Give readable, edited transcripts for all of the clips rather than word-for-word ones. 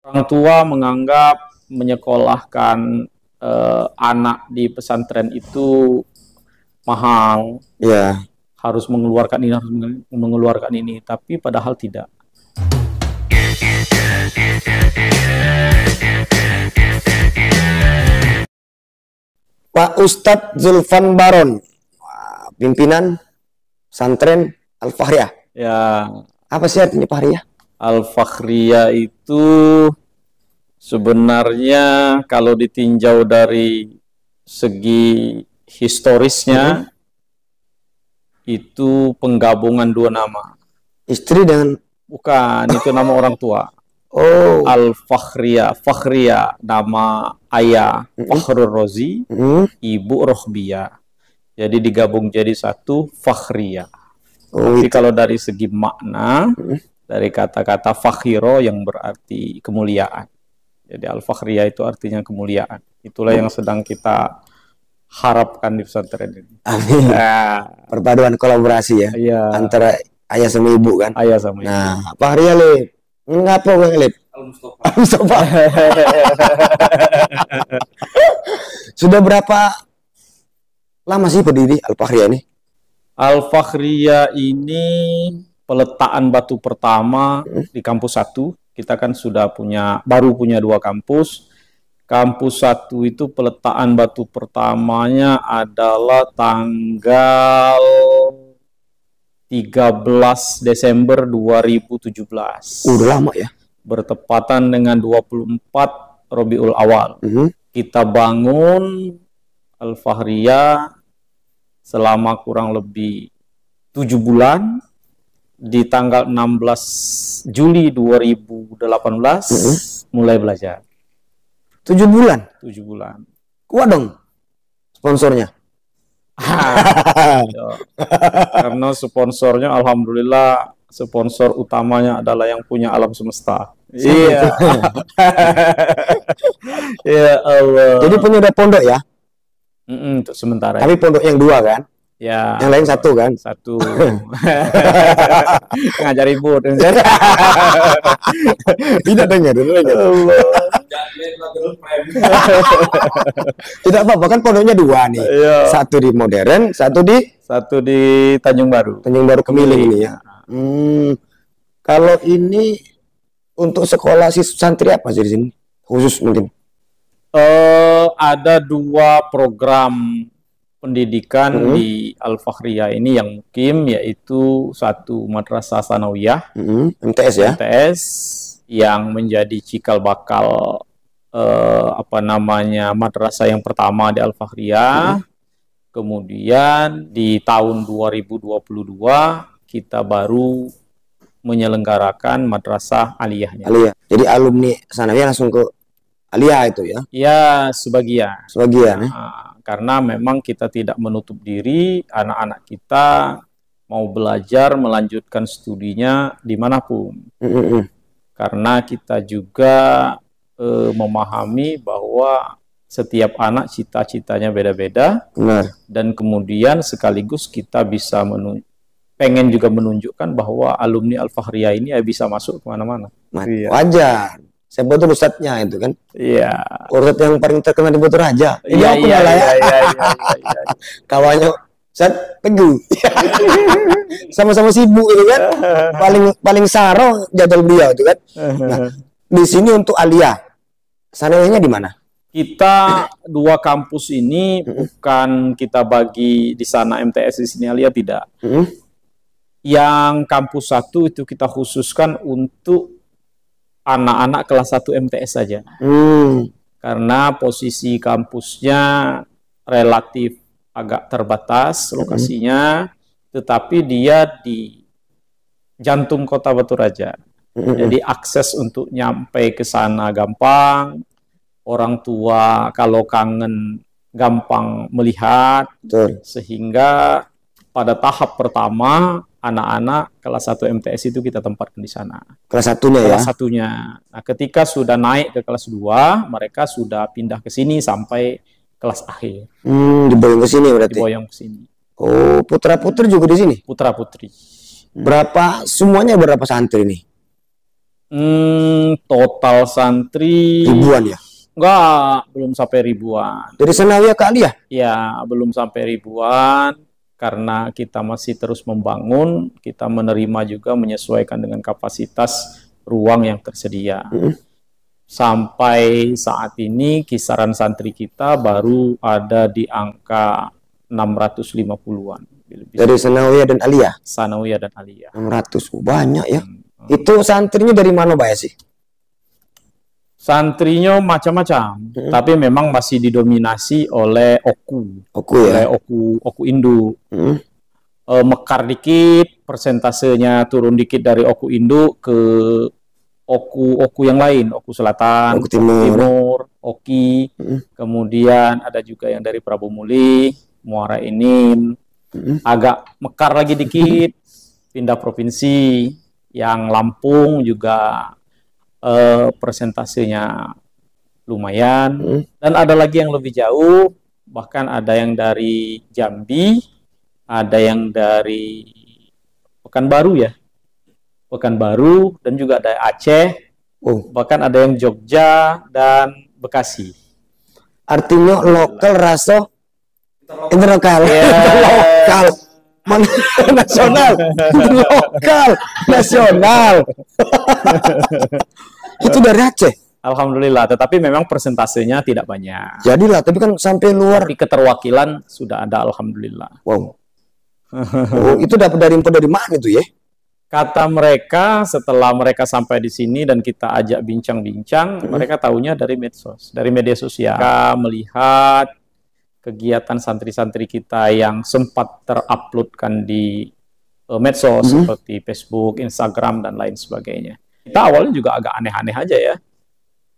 Orang tua menganggap menyekolahkan anak di pesantren itu mahal, Ya. harus mengeluarkan ini, harus mengeluarkan ini, tapi padahal tidak. Pak Ustadz Zulfan Baron, pimpinan pesantren Al-Fakhriyah. Ya, Apa sih artinya Fakhriyah? Al-Fakhriyah itu sebenarnya kalau ditinjau dari segi historisnya, itu penggabungan dua nama. Istri dengan... Bukan, itu nama orang tua. Oh. Al-Fakhriyah. Fakhriyah nama ayah Fakhrul Razi, ibu Rohbiyah. Jadi digabung jadi satu Fakhriyah. Tapi kalau dari segi makna, dari kata-kata fakhiro yang berarti kemuliaan. Jadi Al-Fakhriyah itu artinya kemuliaan. Itulah yang sedang kita harapkan di pesantren ini. Amin. Perpaduan kolaborasi ya, antara ayah sama ibu kan. Ayah sama ibu. Nah, Fakhriyah Lip, ngapa bang Lip? Al-Mustafa. Sudah berapa lama sih berdiri Al-Fakhriyah ini? Al-Fakhriyah ini peletaan batu pertama di kampus 1. Kita kan sudah baru punya 2 kampus. Kampus 1 itu peletaan batu pertamanya adalah tanggal 13 Desember 2017. Udah lama ya. Bertepatan dengan 24 Rabiul Awal. Kita bangun Al-Fakhriyah selama kurang lebih 7 bulan. Di tanggal 16 Juli 2018 mulai belajar. 7 bulan? 7 bulan. Kuat dong sponsornya. Karena sponsornya alhamdulillah sponsor utamanya adalah yang punya alam semesta. Iya. Ya Allah. Jadi punya udah pondok ya? Untuk sementara. Tapi pondok yang 2 kan? Ya. Yang lain 1 kan? 1. Ngajar ibu. Tidak dengar. Tidak apa-apa kan pondoknya 2 nih. Iya. 1 di modern, 1 di Tanjung Baru. Tanjung Baru Kemiling ini ya. Kalau ini untuk sekolah santri apa sih di sini? Khusus mungkin? Ada 2 program pendidikan di Al-Fakhriyah ini yang mukim, yaitu 1 Madrasah Sanawiyah, MTS ya. MTS yang menjadi cikal bakal madrasah yang pertama di Al-Fakhriyah. Kemudian di tahun 2022 kita baru menyelenggarakan madrasah aliyahnya. Aliyah. Jadi alumni Sanawiyah langsung ke aliyah itu ya? Ya, sebagian. Sebagian. Karena memang kita tidak menutup diri, anak-anak kita mau belajar, melanjutkan studinya dimanapun. Karena kita juga memahami bahwa setiap anak cita-citanya beda-beda. Dan kemudian sekaligus kita bisa pengen juga menunjukkan bahwa alumni Al-Fakhriyah ini bisa masuk kemana-mana. Wajar. Saya betul ustadznya itu kan. Iya. Ustadz yang paling terkenal di Batu Raja. Iya. Kawannya Ustadz Teguh. Sama-sama sibuk itu kan. Paling saro jadwal beliau itu kan. Nah, di sini untuk aliyah. Sanawiyahnya di mana? Kita 2 kampus ini bukan kita bagi di sana MTS, di sini aliyah, tidak. Yang kampus 1 itu kita khususkan untuk anak-anak kelas 1 MTS saja. Karena posisi kampusnya relatif agak terbatas lokasinya, tetapi dia di jantung kota Batu Raja. Jadi akses untuk nyampe ke sana gampang. Orang tua kalau kangen gampang melihat. Sehingga pada tahap pertama anak-anak kelas 1 MTS itu kita tempatkan di sana. Kelas 1-nya ya? Kelas 1-nya. Nah, ketika sudah naik ke kelas 2, mereka sudah pindah ke sini sampai kelas akhir. Diboyong ke sini berarti? Diboyong ke sini. Oh, putra-putri juga di sini? Putra-putri. Semuanya berapa santri nih? Total santri ribuan ya? enggak, belum sampai ribuan. Dari Sanawiyah ke Aliyah? Ya, belum sampai ribuan karena kita masih terus membangun, kita menerima juga menyesuaikan dengan kapasitas ruang yang tersedia. Sampai saat ini kisaran santri kita baru ada di angka 650-an. Dari Sanawiyah dan Aliyah? Sanawiyah dan Aliyah. 600, banyak ya. Itu santrinya dari mana Pak sih? Santrinya macam-macam, tapi memang masih didominasi oleh Oku ya? oleh Oku Induk. Mekar dikit, persentasenya turun dikit dari Oku Induk ke Oku yang lain, Oku Selatan, Oku Timur, Oki, kemudian ada juga yang dari Prabu Muli, Muara Enim, agak mekar lagi dikit, pindah provinsi, yang Lampung juga persentasenya lumayan, dan ada lagi yang lebih jauh, bahkan ada yang dari Jambi, ada yang dari Pekanbaru, dan juga ada Aceh, bahkan ada yang Jogja dan Bekasi. Artinya lokal raso interlokal. Lokal nasional, lokal nasional. Itu dari Aceh. Alhamdulillah, tetapi memang persentasenya tidak banyak. Jadilah, tapi kan sampai luar. Tapi keterwakilan sudah ada, alhamdulillah. Wow. Itu dapat dari mana itu ya? Kata mereka setelah mereka sampai di sini dan kita ajak bincang-bincang, mereka tahunya dari medsos, dari media sosial. Mereka melihat kegiatan santri-santri kita yang sempat teruploadkan di medsos seperti Facebook, Instagram, dan lain sebagainya. Kita awalnya juga agak aneh-aneh aja ya.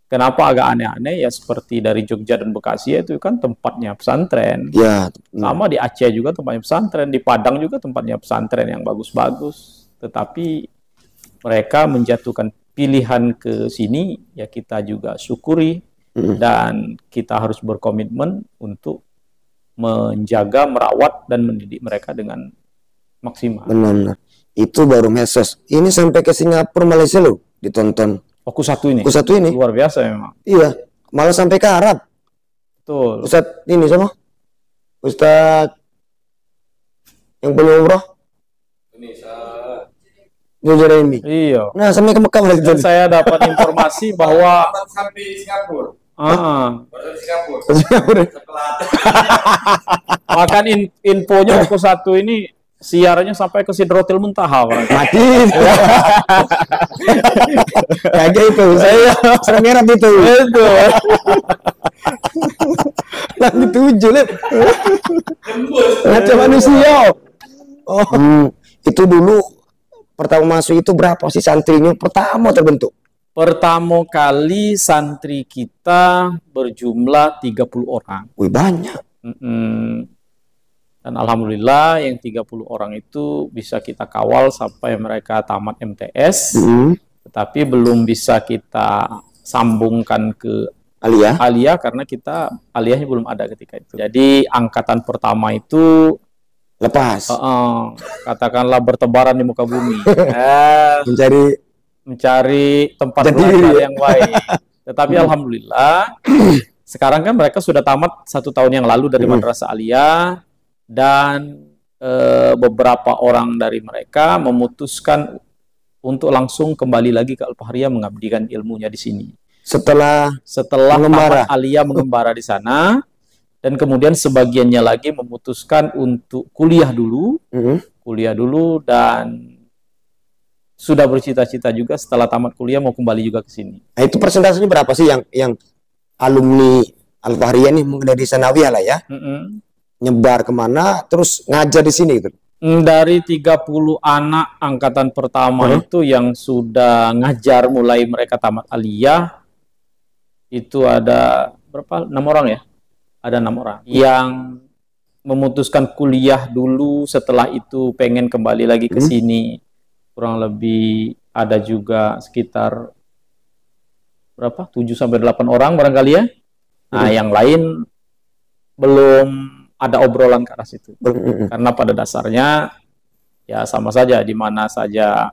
Kenapa agak aneh-aneh? Ya seperti dari Jogja dan Bekasi itu kan tempatnya pesantren. Ya. Sama di Aceh juga tempatnya pesantren, di Padang juga tempatnya pesantren yang bagus-bagus. Tetapi mereka menjatuhkan pilihan ke sini, ya kita juga syukuri. Dan kita harus berkomitmen untuk menjaga, merawat, dan mendidik mereka dengan maksimal. Benar. Itu baru medsos. Ini sampai ke Singapura, Malaysia loh ditonton. Oku satu ini luar biasa memang. Iya, malah sampai ke Arab. Betul. Ustadz ini sama Ustadz yang punya umroh ini ini. Iya. Nah, sampai ke Mekah lagi. Saya dapat informasi bahwa sampai Singapura. Singapura. Bahkan infonya Oku satu ini siarannya sampai ke Sidratul Muntaha. Mati. Kayak itu. Saya serem merah itu. Itu. Lagi 7 lep. Macam manusia. Itu dulu pertama masuk itu berapa sih santrinya pertama terbentuk? Pertama kali santri kita berjumlah 30 orang. Wih, banyak. Dan alhamdulillah yang 30 orang itu bisa kita kawal sampai mereka tamat MTS. Tetapi belum bisa kita sambungkan ke Aliyah karena kita Aliyahnya belum ada ketika itu. Jadi angkatan pertama itu lepas. Katakanlah bertebaran di muka bumi. Mencari tempat belajar yang baik. Tetapi alhamdulillah sekarang kan mereka sudah tamat 1 tahun yang lalu dari Madrasah Aliyah, dan beberapa orang dari mereka memutuskan untuk langsung kembali lagi ke Al-Fahriyah mengabdikan ilmunya di sini. Setelah tamat Aliyah mengembara di sana, dan kemudian sebagiannya lagi memutuskan untuk kuliah dulu, dan sudah bercita-cita juga setelah tamat kuliah mau kembali juga ke sini. Nah, itu persentasenya berapa sih yang alumni Al-Fahriyah nih dari Sanawiyah lah ya? Nyebar kemana terus ngajar di sini gitu? Dari 30 anak angkatan pertama itu yang sudah ngajar mulai mereka tamat Aliyah itu ada berapa? 6 orang ya? Ada 6 orang yang memutuskan kuliah dulu, setelah itu pengen kembali lagi ke sini. Kurang lebih ada juga sekitar berapa? 7-8 orang barangkali ya. Nah, yang lain belum ada obrolan ke arah situ. Karena pada dasarnya ya sama saja, di mana saja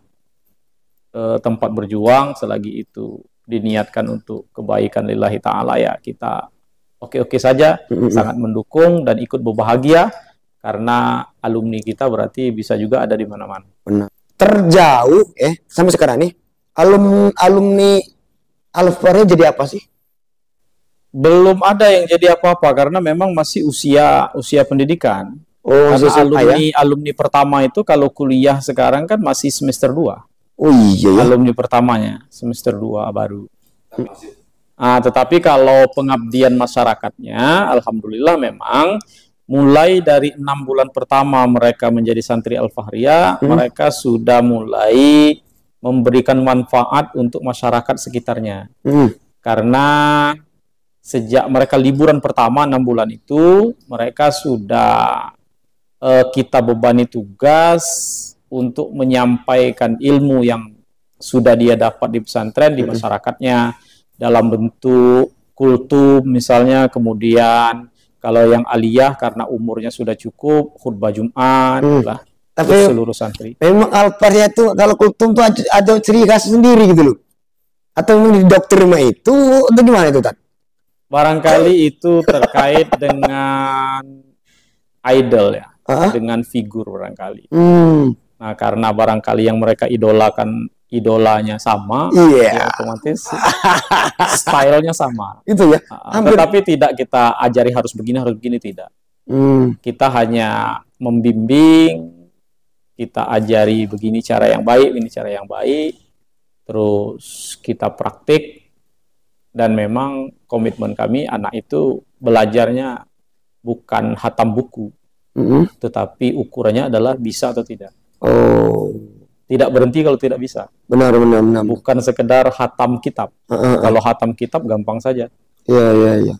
tempat berjuang selagi itu diniatkan untuk kebaikan lillahi ta'ala, ya kita oke-oke saja, sangat mendukung dan ikut berbahagia karena alumni kita berarti bisa juga ada di mana-mana. Benar. Terjauh sampai sekarang nih alumni Al-Fahriyah jadi apa sih? Belum ada yang jadi apa-apa karena memang masih usia pendidikan. Karena alumni pertama itu kalau kuliah sekarang kan masih semester 2. Oh iya ya. Alumni pertamanya semester 2 baru. Tetapi kalau pengabdian masyarakatnya, alhamdulillah memang mulai dari 6 bulan pertama mereka menjadi santri Al-Fahriyah, mereka sudah mulai memberikan manfaat untuk masyarakat sekitarnya. Karena sejak mereka liburan pertama 6 bulan itu, mereka sudah kita bebani tugas untuk menyampaikan ilmu yang sudah dia dapat di pesantren di masyarakatnya dalam bentuk kultum misalnya, kemudian kalau yang aliyah karena umurnya sudah cukup khutbah Jumat lah. Tapi seluruh santri. Memang Al-Fahriyah itu kalau kultum tuh ada ciri khas sendiri gitu loh. Atau memang di doktrinnya itu atau gimana itu, Tan? Barangkali itu terkait dengan idol ya, dengan figur barangkali. Nah, karena barangkali yang mereka idolakan idolanya sama, ya otomatis stylenya sama. Itu ya. Tetapi tidak kita ajari harus begini tidak. Kita hanya membimbing, kita ajari begini cara yang baik, ini cara yang baik, terus kita praktik, dan memang komitmen kami anak itu belajarnya bukan hatam buku, tetapi ukurannya adalah bisa atau tidak. Tidak berhenti kalau tidak bisa. Benar. Bukan sekedar hatam kitab. Kalau hatam kitab gampang saja. Iya.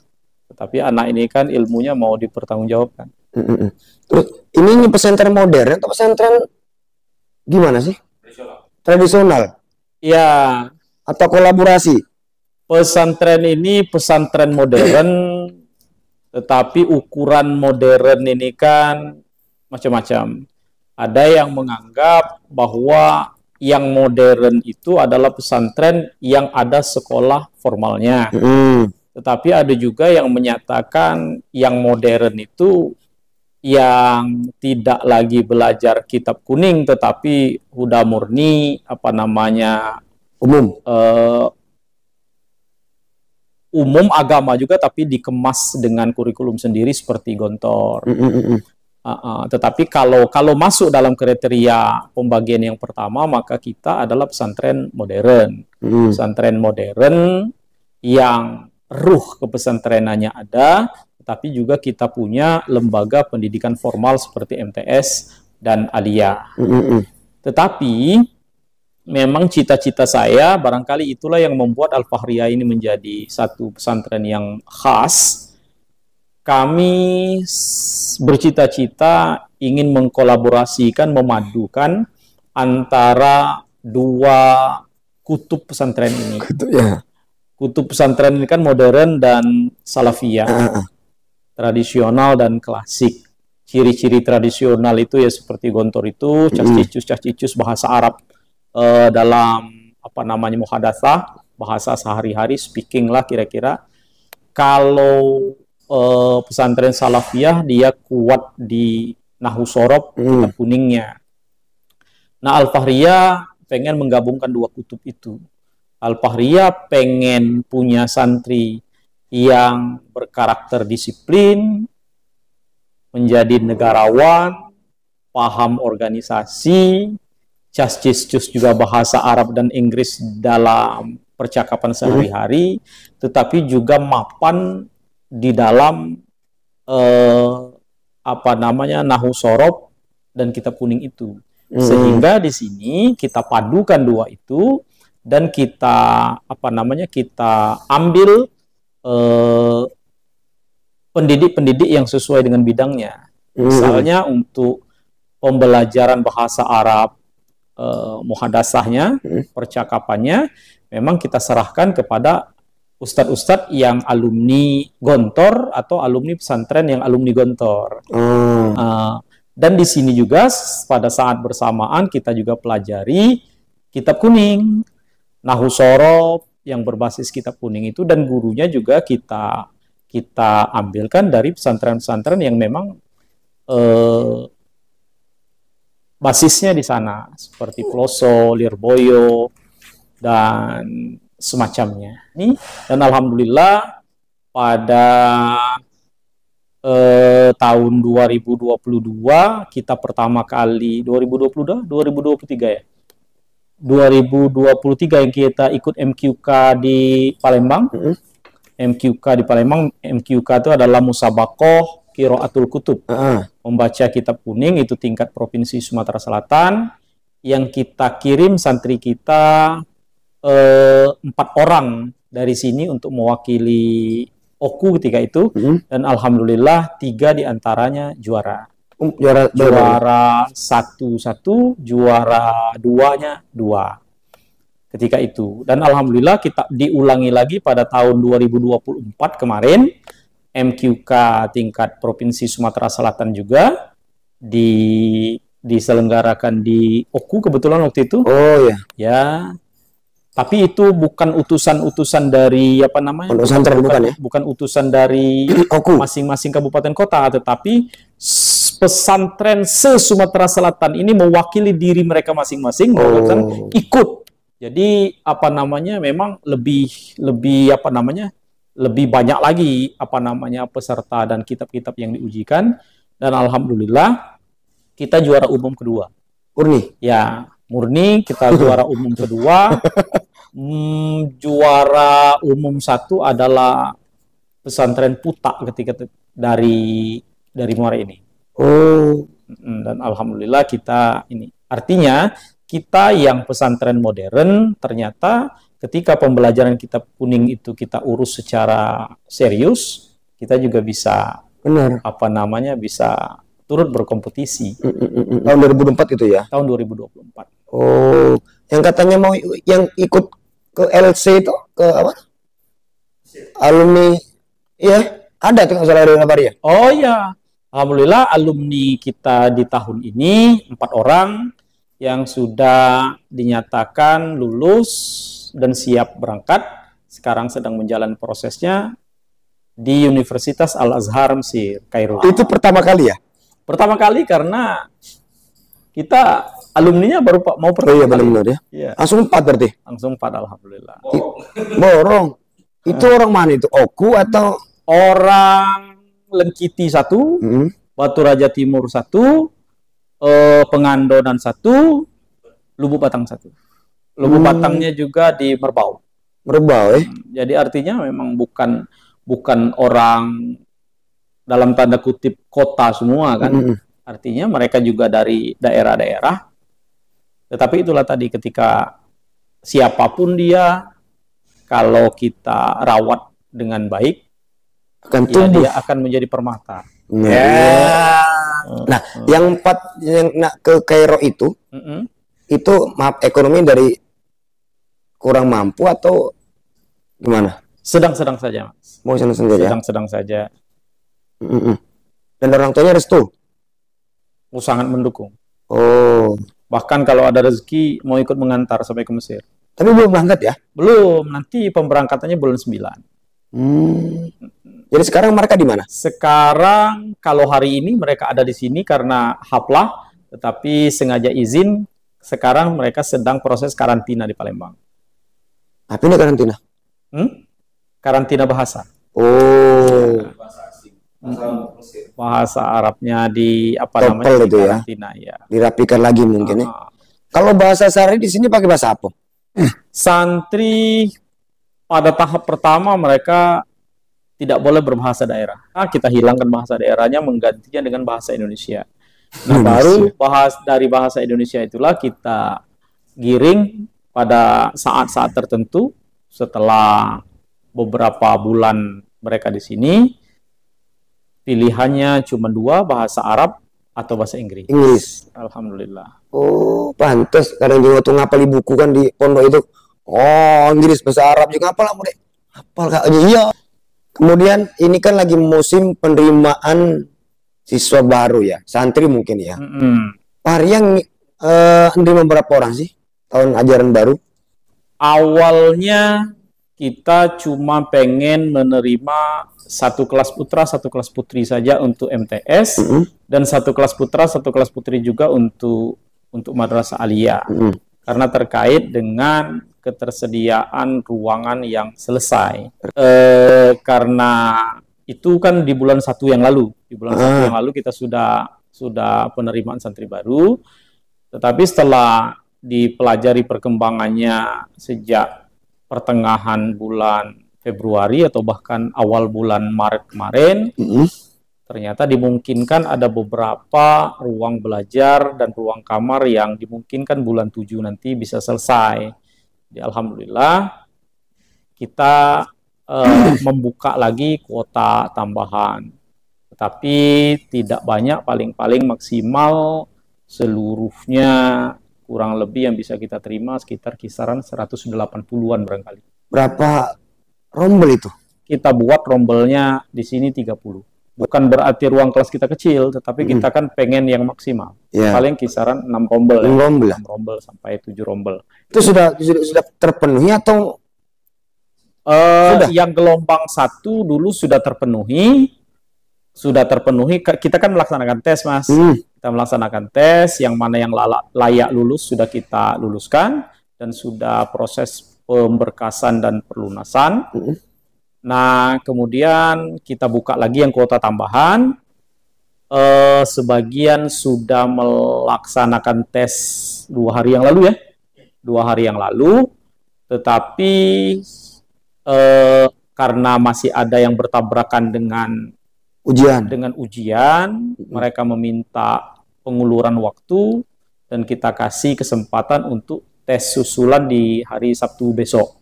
Tetapi anak ini kan ilmunya mau dipertanggungjawabkan. Terus ini pesantren modern atau pesantren gimana sih? Tradisional. Iya. Atau kolaborasi? Pesantren ini pesantren modern, tetapi ukuran modern ini kan macam-macam. Ada yang menganggap bahwa yang modern itu adalah pesantren yang ada sekolah formalnya. Tetapi ada juga yang menyatakan yang modern itu yang tidak lagi belajar kitab kuning, tetapi udah murni umum agama juga, tapi dikemas dengan kurikulum sendiri seperti Gontor. Tetapi kalau masuk dalam kriteria pembagian yang pertama, maka kita adalah pesantren modern. Pesantren modern yang ruh kepesantrenannya ada, tetapi juga kita punya lembaga pendidikan formal seperti MTS dan Aliyah. Tetapi memang cita-cita saya, barangkali itulah yang membuat Al-Fahriyah ini menjadi satu pesantren yang khas. Kami bercita-cita ingin mengkolaborasikan, memadukan antara dua kutub pesantren ini. Kutub pesantren ini kan modern dan salafiyah, tradisional dan klasik. Ciri-ciri tradisional itu ya seperti Gontor itu, cas-cicus bahasa Arab dalam muhadatsah, bahasa sehari-hari, speaking lah kira-kira. Kalau pesantren salafiyah dia kuat di nahwu sorob, kitab kuningnya. Nah, Al-Fahriyah pengen menggabungkan dua kutub itu. Al-Fahriyah pengen punya santri yang berkarakter disiplin, menjadi negarawan, paham organisasi, cas-cicus juga bahasa Arab dan Inggris dalam percakapan sehari-hari, tetapi juga mapan di dalam nahwu sorob dan kitab kuning itu. Sehingga di sini kita padukan dua itu dan kita kita ambil pendidik-pendidik yang sesuai dengan bidangnya. Misalnya untuk pembelajaran bahasa Arab, muhadatsahnya, percakapannya, memang kita serahkan kepada ustadz-ustadz yang alumni Gontor atau alumni pesantren yang alumni Gontor. Dan di sini juga pada saat bersamaan kita juga pelajari, kitab kuning, Nahu Sorof yang berbasis kitab kuning itu, dan gurunya juga kita ambilkan dari pesantren-pesantren yang memang basisnya di sana, seperti Ploso, Lirboyo, dan semacamnya. Dan alhamdulillah pada tahun 2022 kita pertama kali 2023 ya. 2023 yang kita ikut MQK di Palembang. MQK di Palembang, MQK itu adalah Musabakoh Qiraatul Kutub. Membaca kitab kuning, itu tingkat Provinsi Sumatera Selatan. Yang kita kirim santri kita 4 orang dari sini untuk mewakili Oku ketika itu, dan alhamdulillah 3 diantaranya juara. Juara 1, juara 2-nya 2 ketika itu. Dan alhamdulillah kita diulangi lagi pada tahun 2024 kemarin, MQK tingkat Provinsi Sumatera Selatan juga diselenggarakan di Oku kebetulan waktu itu. Oh ya. Ya. Tapi itu bukan utusan-utusan dari apa namanya? Bukan utusan dari masing-masing kabupaten kota, tetapi pesantren se-Sumatera Selatan ini mewakili diri mereka masing-masing ikut. Jadi apa namanya? Memang lebih apa namanya? Lebih banyak lagi apa namanya peserta dan kitab-kitab yang diujikan, dan alhamdulillah kita juara umum kedua. Murni? Ya, murni kita juara umum kedua. Juara umum 1 adalah pesantren Putak ketika dari Muara ini. Dan alhamdulillah kita ini. Artinya kita yang pesantren modern ternyata ketika pembelajaran kitab kuning itu kita urus secara serius, kita juga bisa apa namanya bisa turut berkompetisi. Tahun 2024 itu ya? Tahun 2024. Oh, yang katanya mau yang ikut ke LC itu ke apa? Alumni, ya ada tuh nggak salah dari Nabaria. Oh ya, alhamdulillah alumni kita di tahun ini 4 orang yang sudah dinyatakan lulus dan siap berangkat. Sekarang sedang menjalani prosesnya di Universitas Al-Azhar Mesir, Kairo. Itu pertama kali ya? Pertama kali karena kita alumninya baru mau pertama kali. Benar ya. Iya. Langsung 4 berarti? Langsung 4 alhamdulillah. Borong. Itu orang mana itu? Oku atau? Orang Lengkiti 1, Batu Raja Timur 1, Pengandonan 1, Lubuk Batang 1. Lubuk Batangnya juga di Merbau. Merbau Jadi artinya memang bukan orang dalam tanda kutip kota semua kan. Artinya mereka juga dari daerah-daerah. Tetapi itulah tadi, ketika siapapun dia, kalau kita rawat dengan baik, dia akan menjadi permata. Nah, yang 4 yang ke Kairo itu maaf, ekonomi dari kurang mampu atau gimana? Sedang-sedang saja, Mas. Mau sedang-sedang saja. Sedang-sedang saja. Dan orang tuanya restu? Sangat mendukung. Bahkan kalau ada rezeki mau ikut mengantar sampai ke Mesir. Tapi belum berangkat ya? Belum, nanti pemberangkatannya bulan 9. Jadi sekarang mereka di mana? Sekarang kalau hari ini mereka ada di sini karena haflah, tetapi sengaja izin. Sekarang mereka sedang proses karantina di Palembang. Apa ini karantina? Karantina bahasa. Bahasa Arabnya di apa namanya? Itu karantina, ya. Dirapikan lagi mungkin ya. Kalau bahasa sehari di sini pakai bahasa apa? Santri pada tahap pertama mereka tidak boleh berbahasa daerah. Kita hilangkan bahasa daerahnya, menggantinya dengan bahasa Indonesia. Nah, baru dari bahasa Indonesia itulah kita giring pada saat-saat tertentu setelah beberapa bulan mereka di sini. Pilihannya cuma 2, bahasa Arab atau bahasa Inggris. Alhamdulillah. Pantas. Kadang juga tuh ngapal di buku kan di pondok itu. Inggris, bahasa Arab juga ngapal lah, Hafal Kak. Iya. Kemudian ini kan lagi musim penerimaan siswa baru ya, santri mungkin ya. Pak Hari yang menerima berapa orang sih? tahun ajaran baru? Awalnya kita cuma pengen menerima satu kelas putra, satu kelas putri saja untuk MTS, dan satu kelas putra, satu kelas putri juga untuk madrasah aliyah. Karena terkait dengan ketersediaan ruangan yang selesai. Karena itu kan di bulan 1 yang lalu. Di bulan 1 yang lalu kita sudah penerimaan santri baru. Tetapi setelah dipelajari perkembangannya sejak pertengahan bulan Februari atau bahkan awal bulan Maret kemarin, ternyata dimungkinkan ada beberapa ruang belajar dan ruang kamar yang dimungkinkan bulan 7 nanti bisa selesai. Jadi, alhamdulillah kita membuka lagi kuota tambahan. Tetapi tidak banyak, paling-paling maksimal seluruhnya kurang lebih yang bisa kita terima sekitar kisaran 180-an barangkali. Berapa rombel itu? Kita buat rombelnya di sini 30. Bukan berarti ruang kelas kita kecil, tetapi kita kan pengen yang maksimal. Paling kisaran 6 rombel. 6 rombel sampai 7 rombel. Itu sudah terpenuhi atau sudah? Yang gelombang 1 dulu sudah terpenuhi. Kita kan melaksanakan tes, Mas. Kita melaksanakan tes, yang mana yang layak lulus sudah kita luluskan, dan sudah proses pemberkasan dan perlunasan. Nah, kemudian kita buka lagi yang kuota tambahan. Sebagian sudah melaksanakan tes 2 hari yang lalu ya. 2 hari yang lalu. Tetapi karena masih ada yang bertabrakan dengan ujian, mereka meminta penguluran waktu, dan kita kasih kesempatan untuk tes susulan di hari Sabtu besok.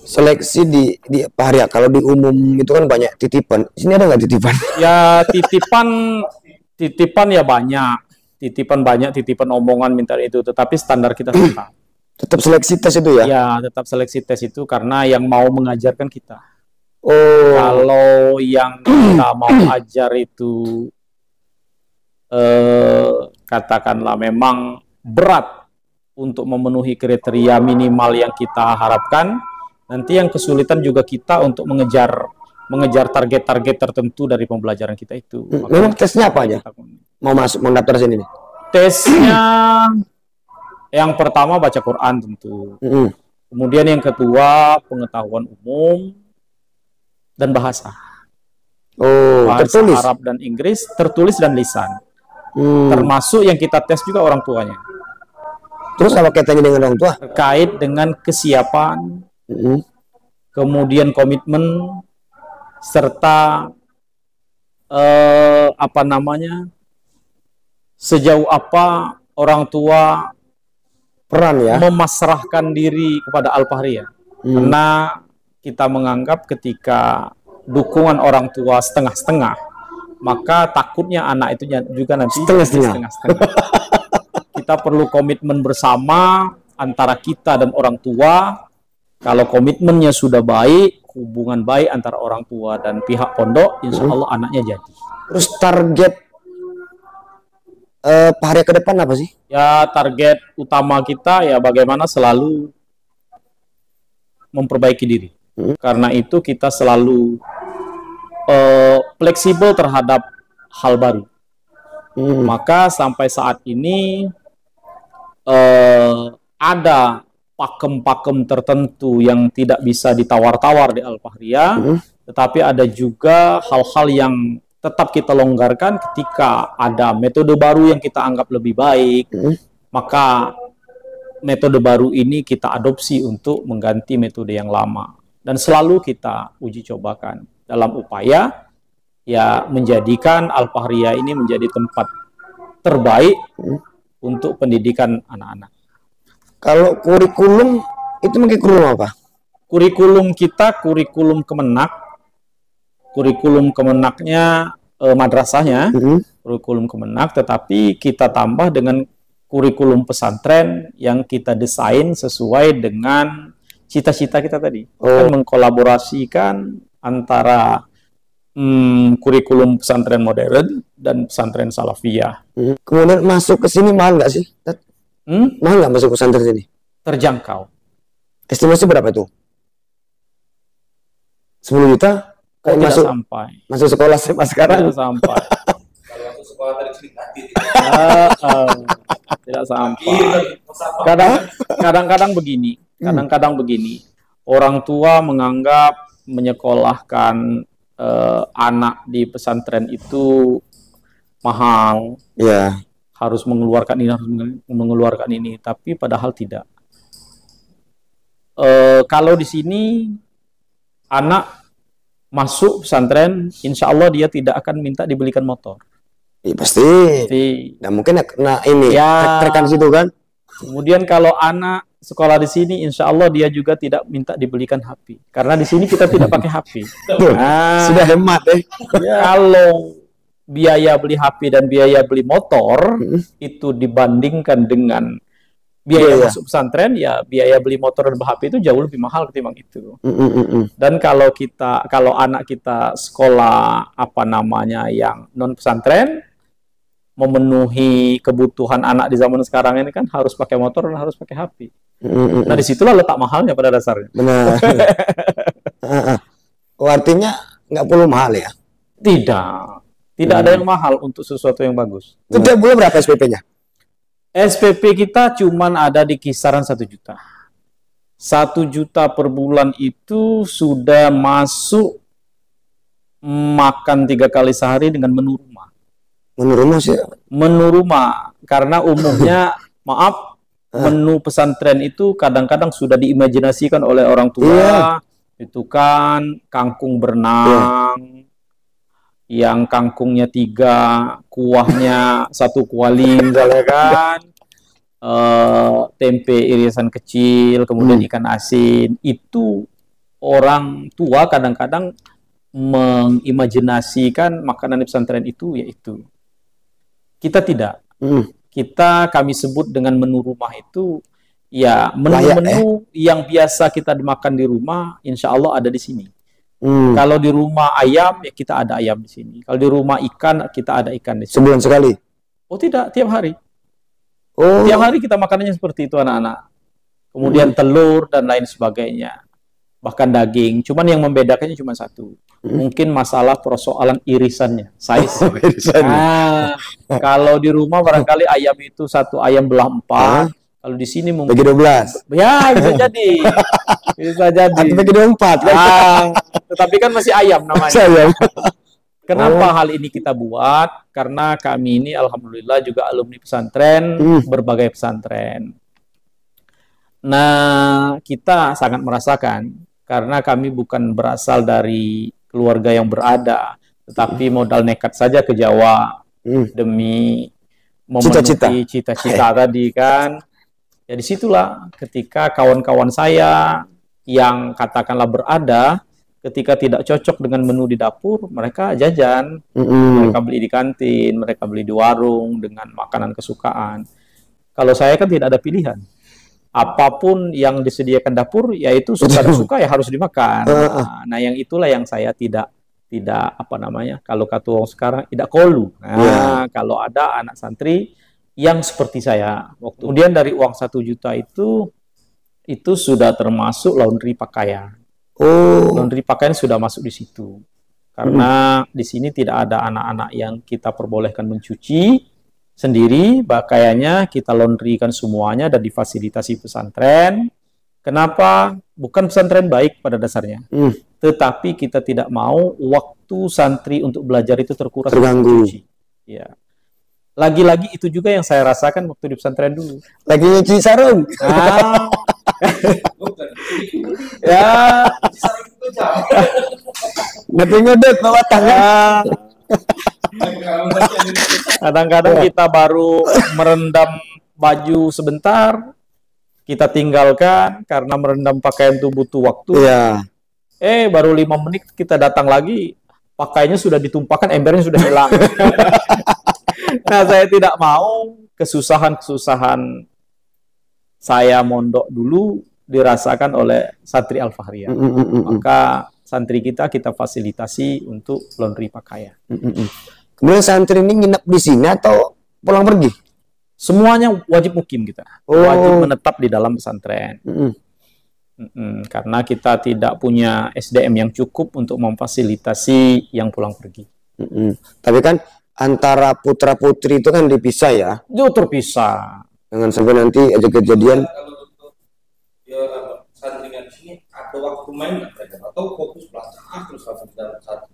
Seleksi di apa hari ya? Kalau di umum itu kan banyak titipan. Sini ada nggak titipan? Ya titipan ya banyak. Titipan omongan minta itu. Tetapi standar kita tetap. Tetap seleksi tes itu ya? Ya, tetap seleksi tes itu karena yang mau mengajarkan kita. Kalau yang kita mau ajar itu katakanlah memang berat untuk memenuhi kriteria minimal yang kita harapkan, nanti yang kesulitan juga kita untuk mengejar target-target tertentu dari pembelajaran kita itu. Memang tesnya apa aja? Mau daftar sini nih? Tesnya yang pertama baca Quran tentu. Kemudian yang kedua pengetahuan umum dan bahasa. Bahasa tertulis. Arab dan Inggris, tertulis dan lisan. Termasuk yang kita tes juga orang tuanya. Terus apa kaitannya dengan orang tua? Terkait dengan kesiapan, kemudian komitmen, serta sejauh apa orang tua peran ya memasrahkan diri kepada Al-Fahriyah. Karena kita menganggap ketika dukungan orang tua setengah-setengah, maka takutnya anak itu juga nanti setengah-setengah. Kita perlu komitmen bersama antara kita dan orang tua. Kalau komitmennya sudah baik, hubungan baik antara orang tua dan pihak pondok, insya Allah anaknya jadi. Terus target hari ke depan apa sih? Ya, target utama kita ya bagaimana selalu memperbaiki diri. Karena itu kita selalu fleksibel terhadap hal baru. Maka sampai saat ini ada pakem-pakem tertentu yang tidak bisa ditawar-tawar di Al-Fahriyah, tetapi ada juga hal-hal yang tetap kita longgarkan ketika ada metode baru yang kita anggap lebih baik, maka metode baru ini kita adopsi untuk mengganti metode yang lama. Dan selalu kita uji cobakan dalam upaya ya menjadikan Al-Fahriyah ini menjadi tempat terbaik untuk pendidikan anak-anak. Kalau kurikulum itu mungkin kurikulum apa? Kurikulum kita kurikulum Kemenak. Kurikulum Kemenaknya madrasahnya, kurikulum Kemenak, tetapi kita tambah dengan kurikulum pesantren yang kita desain sesuai dengan cita-cita kita tadi. Kan mengkolaborasikan antara kurikulum pesantren modern dan pesantren salafiyah. Kemudian masuk ke sini mahal nggak sih? Mahal nggak masuk pesantren ini? Terjangkau. Estimasi berapa itu? 10 juta? Kayak Tidak masuk sampai. masuk sekolah SMA sekarang. Tidak sampai. Kalau masuk sekolah tadi cerita Tidak sampai. Kadang-kadang begini. Kadang-kadang begini. Orang tua menganggap menyekolahkan anak di pesantren itu mahal. Ya. Harus mengeluarkan ini, harus mengeluarkan ini. Tapi padahal tidak. Kalau di sini anak masuk pesantren, insya Allah dia tidak akan minta dibelikan motor. Iya pasti. Jadi, Nah mungkin kena ini ya, tekan situ kan. kemudian kalau anak sekolah di sini, insya Allah dia juga tidak minta dibelikan HP. Karena di sini kita tidak pakai HP. Nah, Sudah hemat kalau biaya beli HP dan biaya beli motor itu dibandingkan dengan biaya masuk pesantren, ya biaya beli motor dan HP itu jauh lebih mahal ketimbang itu. Dan kalau anak kita sekolah yang non pesantren, memenuhi kebutuhan anak di zaman sekarang ini kan harus pakai motor dan harus pakai HP. Nah disitulah letak mahalnya pada dasarnya. Benar. Artinya nggak perlu mahal ya? Tidak ada yang mahal untuk sesuatu yang bagus. Setiap bulan berapa SPP-nya? SPP kita cuman ada di kisaran 1 juta. 1 juta per bulan itu sudah masuk makan 3 kali sehari dengan menu rumah. Menu rumah sih? Menu rumah. Karena umumnya, menu pesantren itu kadang-kadang sudah diimajinasikan oleh orang tua. Itu kan kangkung berenang, yang kangkungnya 3, kuahnya 1 kuali misalnya kan, tempe irisan kecil, kemudian ikan asin. Itu orang tua kadang-kadang mengimajinasikan makanan di pesantren itu yaitu. Kita tidak. Kami sebut dengan menu rumah itu ya menu-menu yang biasa kita dimakan di rumah, insya Allah ada di sini. Kalau di rumah ayam, ya kita ada ayam di sini. Kalau di rumah ikan, kita ada ikan di sini. Sebulan sekali? Oh tidak, tiap hari. Tiap hari kita makanannya seperti itu anak-anak. Kemudian telur dan lain sebagainya. Bahkan daging. Cuman yang membedakannya cuma satu. Mungkin masalah persoalan irisannya, size. Kalau di rumah barangkali ayam itu 1 ayam belah 4. Kalau di sini mungkin bagi 12. Ya, bisa jadi. Bisa jadi. Atau bagi 24 kan. Tetapi kan masih ayam namanya. Kenapa hal ini kita buat? Karena kami ini alhamdulillah juga alumni pesantren, berbagai pesantren. Nah, kita sangat merasakan karena kami bukan berasal dari keluarga yang berada, tetapi modal nekat saja ke Jawa demi memenuhi cita-cita tadi kan. Ya disitulah ketika kawan-kawan saya yang katakanlah berada, ketika tidak cocok dengan menu di dapur, mereka jajan, mereka beli di kantin, mereka beli di warung dengan makanan kesukaan. Kalau saya kan tidak ada pilihan. Apapun yang disediakan dapur, yaitu suka-suka ya harus dimakan. Nah, yang itulah yang saya tidak kalau kata orang sekarang tidak kolu. Nah, kalau ada anak santri yang seperti saya, kemudian dari uang 1 juta itu sudah termasuk laundry pakaian. Laundry pakaian sudah masuk di situ. Karena di sini tidak ada anak-anak yang kita perbolehkan mencuci sendiri, pakaiannya kita laundrykan semuanya dan difasilitasi pesantren. Kenapa? Bukan pesantren baik pada dasarnya. Tetapi kita tidak mau waktu santri untuk belajar itu terkuras. Terganggu. Ya. Lagi-lagi itu juga yang saya rasakan waktu di pesantren dulu. Lagi nyuci sarung. Ya. Ngedut bawa tangan. Kadang-kadang kita baru merendam baju sebentar, kita tinggalkan karena merendam pakaian itu butuh waktu. Baru 5 menit kita datang lagi, pakaiannya sudah ditumpahkan, embernya sudah hilang. Nah, saya tidak mau kesusahan-kesusahan saya mondok dulu dirasakan oleh santri Al-Fahriyah. Maka santri kita fasilitasi untuk laundry pakaian. Kemudian santri ini nginep di sini atau pulang pergi? Semuanya wajib mukim kita, Oh. wajib menetap di dalam pesantren. Karena kita tidak punya SDM yang cukup untuk memfasilitasi yang pulang pergi. Tapi kan antara putra putri itu kan dipisah ya. Itu terpisah. Jangan sampai nanti aja kejadian. Kalau untuk ya santringan di sini ada waktu main nggak mereka atau fokus belajar terus langsung dalam satu.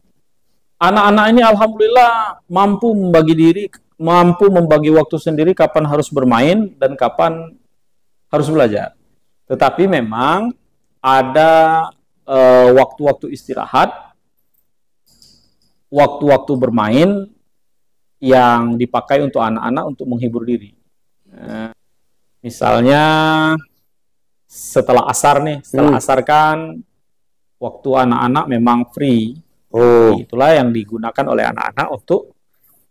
Anak-anak ini alhamdulillah mampu membagi diri, mampu membagi waktu sendiri kapan harus bermain dan kapan harus belajar. Tetapi memang ada waktu-waktu istirahat, waktu-waktu bermain yang dipakai untuk anak-anak untuk menghibur diri. Misalnya setelah asar nih, setelah asar kan waktu anak-anak memang free. Itulah yang digunakan oleh anak-anak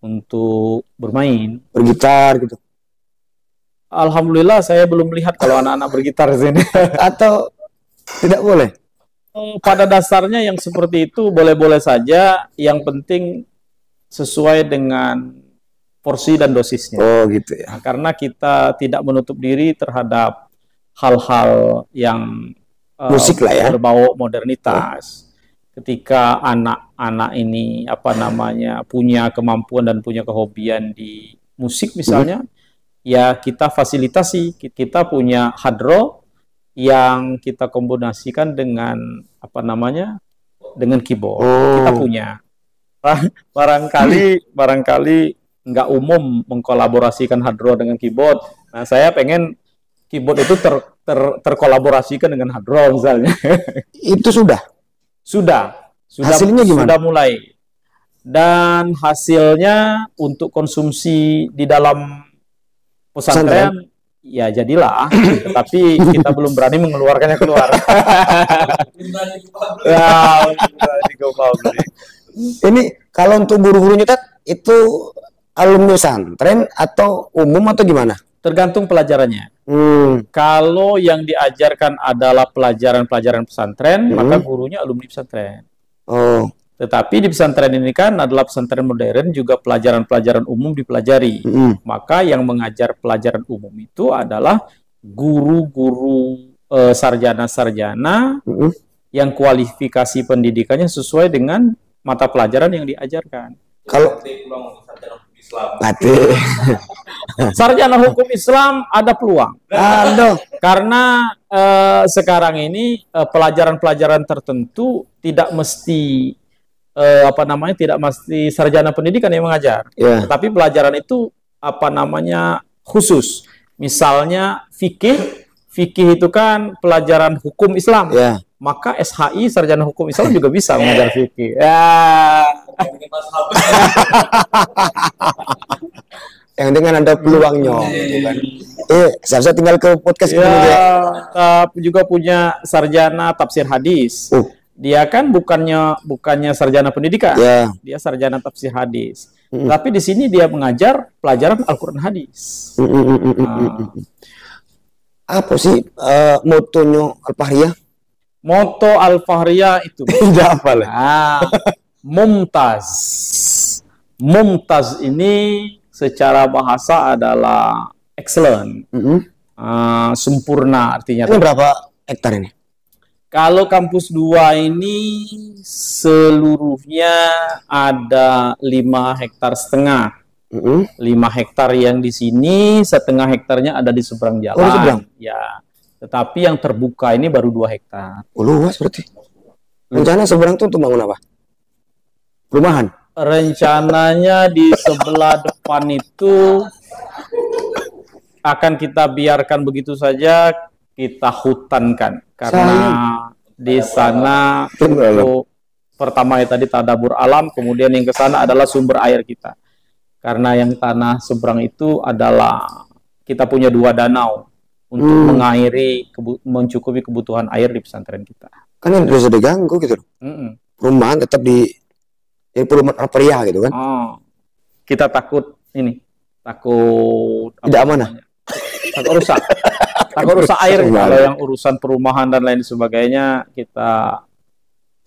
untuk bermain, Bergitar gitu. Alhamdulillah saya belum melihat kalau anak-anak bergitar di sini. Atau tidak boleh? Pada dasarnya yang seperti itu boleh-boleh saja, yang penting sesuai dengan porsi dan dosisnya. Oh gitu ya. Nah, karena kita tidak menutup diri terhadap hal-hal yang Musik lah ya. berbau modernitas. Ketika anak-anak ini punya kemampuan dan punya kehobian di musik misalnya, ya kita fasilitasi. Kita punya hadroh yang kita kombinasikan dengan dengan keyboard. Kita punya. Barangkali nggak umum mengkolaborasikan hadroh dengan keyboard. Nah, saya pengen keyboard itu terkolaborasikan dengan hadroh misalnya. Itu sudah. Hasilnya gimana? Sudah mulai. Dan hasilnya untuk konsumsi di dalam pesantren ya jadilah, tetapi kita belum berani mengeluarkannya keluar. Ini kalau untuk guru-gurunya itu alumni pesantren atau umum atau gimana? Tergantung pelajarannya. Kalau yang diajarkan adalah pelajaran-pelajaran pesantren, maka gurunya alumni pesantren. Tetapi di pesantren ini kan adalah pesantren modern, juga pelajaran-pelajaran umum dipelajari. Maka yang mengajar pelajaran umum itu adalah guru-guru sarjana-sarjana yang kualifikasi pendidikannya sesuai dengan mata pelajaran yang diajarkan. Kalau sarjana hukum Islam ada peluang. Karena sekarang ini pelajaran-pelajaran tertentu tidak mesti tidak mesti sarjana pendidikan yang mengajar. Tapi pelajaran itu khusus. Misalnya fikih itu kan pelajaran hukum Islam. Maka SHI sarjana hukum Islam juga bisa mengajar fikih. Yang dengan ada peluangnya, kan? Saya tinggal ke podcast ini juga punya sarjana tafsir hadis. Dia kan bukannya sarjana pendidikan, dia sarjana tafsir hadis. Tapi di sini dia mengajar pelajaran Al-Quran hadis. Apa sih motonya Al-Fahriyah? Moto Al-Fahriyah itu tidak apa lah. Mumtaz. Mumtaz ini secara bahasa adalah excellent, sempurna artinya. Ini berapa hektar ini? Kalau kampus 2 ini seluruhnya ada 5,5 hektar. 5 hektar yang di sini, setengah hektarnya ada di seberang jalan. Di seberang? Ya. Tetapi yang terbuka ini baru 2 hektar. Luas berarti. Rencana seberang itu untuk bangun apa? Perumahan? Rencananya di sebelah depan itu akan kita biarkan begitu saja, kita hutankan. Karena di sana untuk pertama tadi tadabur alam, kemudian yang ke sana adalah sumber air kita. Karena yang tanah seberang itu adalah kita punya 2 danau untuk mengairi, mencukupi kebutuhan air di pesantren kita. Kan yang bisa diganggu gitu. Perumahan tetap di perumahan Al-Fahriyah gitu kan? Kita takut tidak aman. Takut rusak air. Kalau yang urusan perumahan dan lain sebagainya kita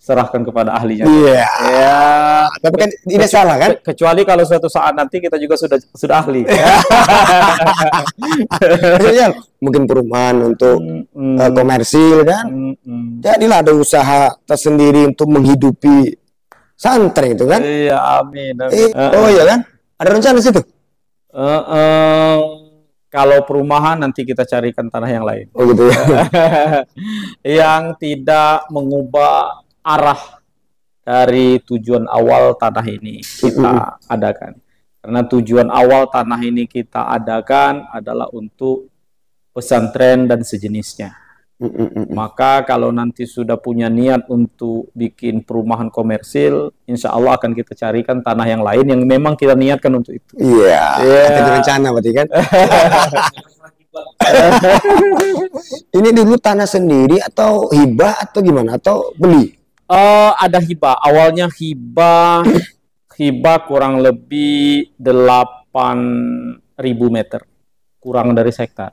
serahkan kepada ahlinya. Iya. Ya, Tapi kan ini salah kan? kecuali kalau suatu saat nanti kita juga sudah ahli. Maksudnya mungkin perumahan untuk komersil kan. Jadilah ada usaha tersendiri untuk menghidupi santri itu kan. Iya, amin. Amin. Oh iya kan? Ada rencana situ? Kalau perumahan nanti kita carikan tanah yang lain. Oh gitu ya. Yang tidak mengubah arah dari tujuan awal tanah ini kita adakan. Karena tujuan awal tanah ini kita adakan adalah untuk pesantren dan sejenisnya. Maka kalau nanti sudah punya niat untuk bikin perumahan komersil, insya Allah akan kita carikan tanah yang lain yang memang kita niatkan untuk itu. Iya. Ada rencana berarti kan. Ini dulu tanah sendiri atau hibah atau gimana? Atau beli? Ada hibah. Awalnya hibah kurang lebih 8.000 meter, kurang dari hektar,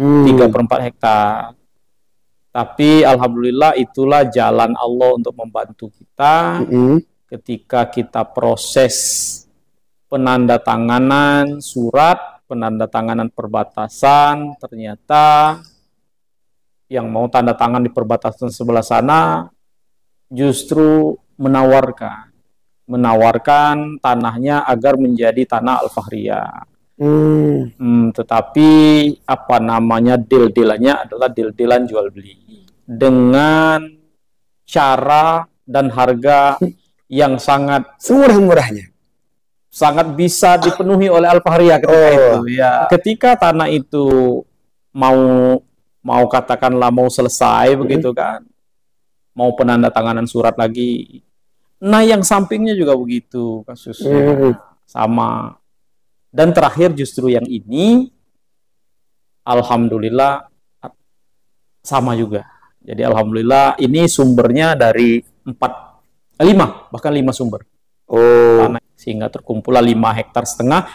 3/4 hektar. Tapi alhamdulillah itulah jalan Allah untuk membantu kita ketika kita proses penandatanganan surat, penandatanganan perbatasan, ternyata yang mau tanda tangan di perbatasan sebelah sana justru menawarkan tanahnya agar menjadi tanah Al-Fahriyah. Tetapi apa namanya deal-dealannya adalah deal-dealan jual beli dengan cara dan harga yang sangat semurah-murahnya, sangat bisa dipenuhi oleh Al-Fahriyah ketika itu. Ya, ketika tanah itu mau katakanlah mau selesai begitu kan, mau penandatanganan surat lagi. Nah, yang sampingnya juga begitu kasusnya, sama. Dan terakhir justru yang ini, alhamdulillah sama juga. Jadi alhamdulillah ini sumbernya dari 5 sumber. Tanah, sehingga terkumpullah 5,5 hektar,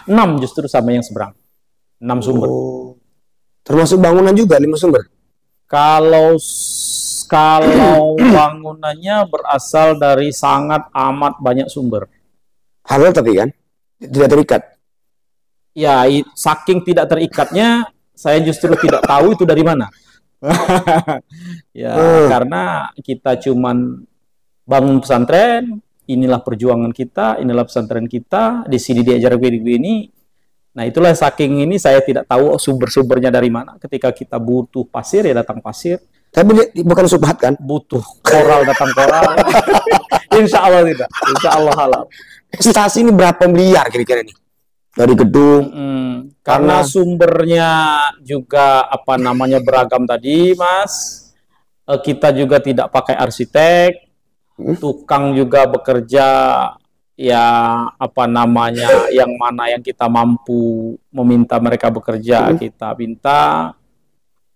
6 justru sama yang seberang. 6 sumber. Termasuk bangunan juga 5 sumber? Kalau bangunannya berasal dari sangat amat banyak sumber. Halal tapi kan? Tidak terikat? Ya, saking tidak terikatnya, saya justru tidak tahu itu dari mana. Ya, karena kita cuman bangun pesantren, inilah perjuangan kita, inilah pesantren kita, di sini diajar begini. Nah, itulah saking ini saya tidak tahu sumber-sumbernya dari mana. Ketika kita butuh pasir, ya datang pasir. Tapi bukan subhat kan? Butuh koral, datang koral. Insya Allah tidak. Insya Allah halal. Stasi ini berapa miliar kira-kira ini? Dari gedung? Karena sumbernya juga apa namanya beragam tadi, Mas. Kita juga tidak pakai arsitek. Tukang juga bekerja ya apa namanya yang mana yang kita mampu meminta mereka bekerja, kita minta.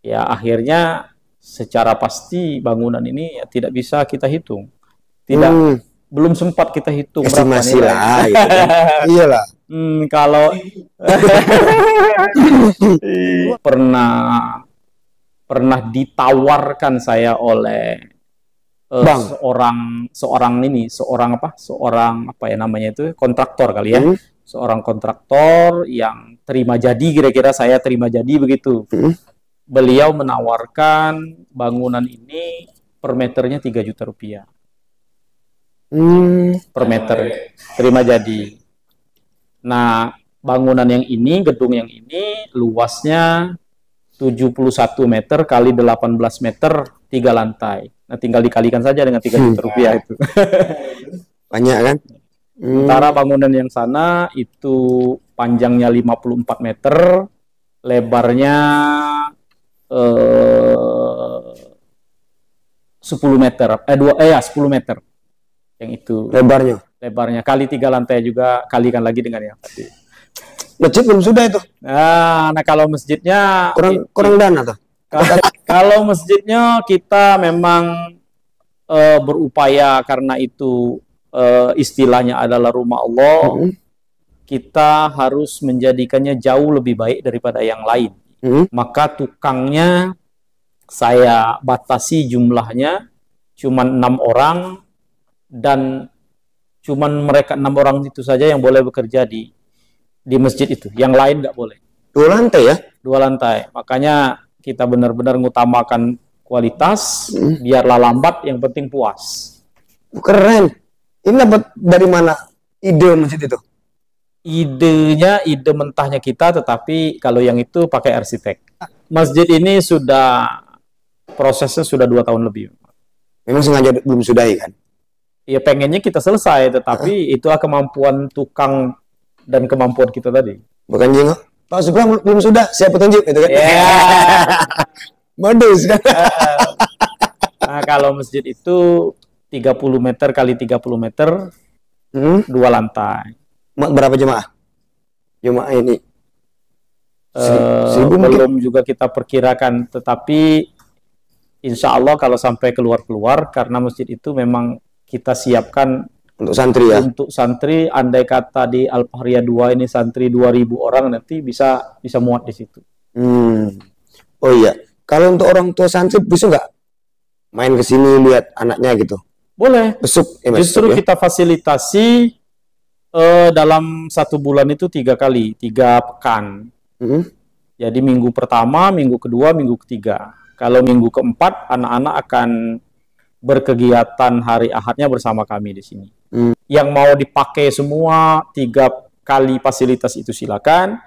Ya akhirnya secara pasti bangunan ini ya, tidak bisa kita hitung. Belum sempat kita hitung estimasi lah gitu kan? Iyalah. Kalau pernah ditawarkan saya oleh seorang kontraktor kali ya, seorang kontraktor yang terima jadi, kira-kira saya terima jadi begitu. Beliau menawarkan bangunan ini per meternya 3 juta rupiah. Per meter, terima jadi. Nah, bangunan yang ini, gedung yang ini luasnya 71 meter kali 18 meter, 3 lantai. Nah, tinggal dikalikan saja dengan 3 juta rupiah itu. Banyak kan? Sementara bangunan yang sana itu panjangnya 54 meter, lebarnya 10 meter. 10 meter. Yang itu. Lebarnya kali 3 lantai juga, kalikan lagi dengan yang tadi. Masjid belum sudah itu. Nah kalau masjidnya kurang dana tuh. Kalau masjidnya kita memang berupaya, karena itu istilahnya adalah rumah Allah. Kita harus menjadikannya jauh lebih baik daripada yang lain. Maka tukangnya saya batasi jumlahnya cuman 6 orang dan cuman mereka 6 orang itu saja yang boleh bekerja di masjid itu. Yang lain nggak boleh. 2 lantai ya? 2 lantai. Makanya kita benar-benar ngutamakan kualitas, biarlah lambat, yang penting puas. Keren. Ini dapat dari mana ide masjid itu? Idenya, ide mentahnya kita, tetapi kalau yang itu pakai arsitek. Masjid ini prosesnya sudah 2 tahun lebih. Memang sengaja belum sudahi kan? Ya pengennya kita selesai, tetapi itulah kemampuan tukang dan kemampuan kita tadi. Bukan jengok. Pak Supra belum sudah, siap petunjuk gitu kan? Modus kan? Nah, kalau masjid itu 30 meter kali 30 meter, 2 lantai. Berapa jemaah? Jemaah ini? Belum juga kita perkirakan, tetapi insya Allah kalau sampai keluar-keluar, karena masjid itu memang kita siapkan untuk santri ya? Untuk santri, andai kata di Al-Fahriah 2 ini santri 2.000 orang, nanti bisa muat di situ. Oh iya, kalau untuk orang tua santri bisa nggak main ke sini lihat anaknya gitu? Boleh. Besuk, Justru ya? Kita fasilitasi dalam 1 bulan itu 3 kali, 3 pekan. Jadi minggu pertama, minggu kedua, minggu ketiga. Kalau minggu keempat, anak-anak akan berkegiatan hari Ahadnya bersama kami di sini. Yang mau dipakai semua 3 kali fasilitas itu silakan.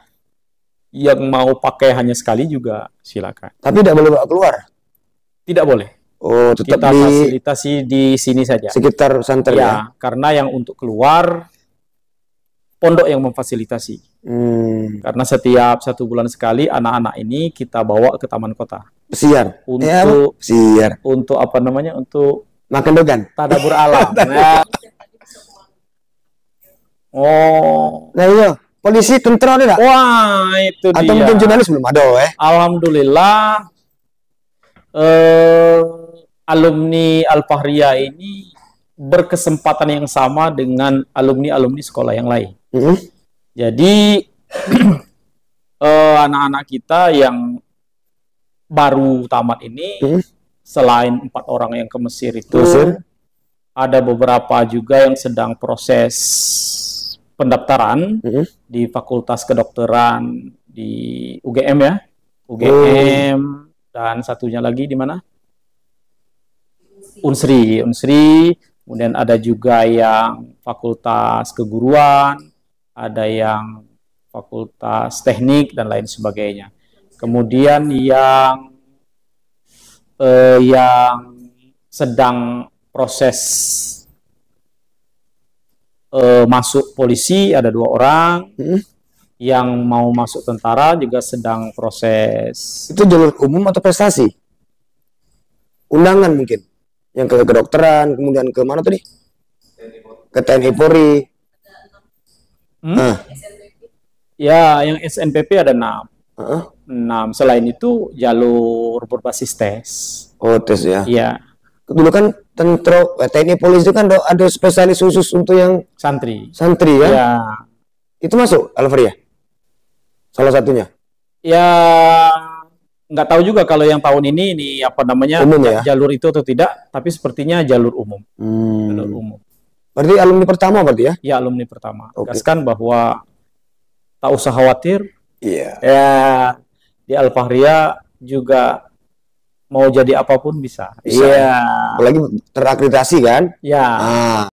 Yang mau pakai hanya sekali juga silakan. Tapi tidak boleh bawa keluar? Tidak boleh. Oh, tetap kita fasilitasi di sini saja. Sekitar santri ya? Karena yang untuk keluar pondok yang memfasilitasi. Karena setiap 1 bulan sekali anak-anak ini kita bawa ke taman kota. Pesiar. Untuk apa namanya? Untuk makan dogan. Tadabur alam. Nah iya, polisi tentara ada? Wah, itu dia. Atau mungkin jurnalis belum ada, Alhamdulillah, alumni Al-Fahriah ini berkesempatan yang sama dengan alumni sekolah yang lain. Jadi anak-anak kita yang baru tamat ini, selain 4 orang yang ke Mesir itu, ada beberapa juga yang sedang proses pendaftaran di Fakultas Kedokteran di UGM ya, UGM, dan satunya lagi di mana? Unsri. Kemudian ada juga yang Fakultas Keguruan, ada yang Fakultas Teknik dan lain sebagainya. Kemudian yang sedang proses masuk polisi ada 2 orang, yang mau masuk tentara juga sedang proses. Itu jalur umum atau prestasi? Undangan mungkin? Yang ke kedokteran, kemudian ke mana tadi? Ke TNI Polri. Ya, yang SNPP ada 6. Selain itu jalur berbasis tes. Oh, tes ya? Iya. Dulu kan TNI Polri itu kan ada spesialis khusus untuk yang santri ya? Ya. Itu masuk Al-Fahriah? Salah satunya? Ya, nggak tahu juga kalau yang tahun ini apa namanya, umum ya? Jalur itu atau tidak, tapi sepertinya jalur umum. Jalur umum. Berarti alumni pertama berarti ya? Ya, alumni pertama. Tegaskan bahwa tak usah khawatir. Iya. Ya, di Al-Fahriah juga mau jadi apapun bisa. Iya. Apalagi terakreditasi kan? Ya.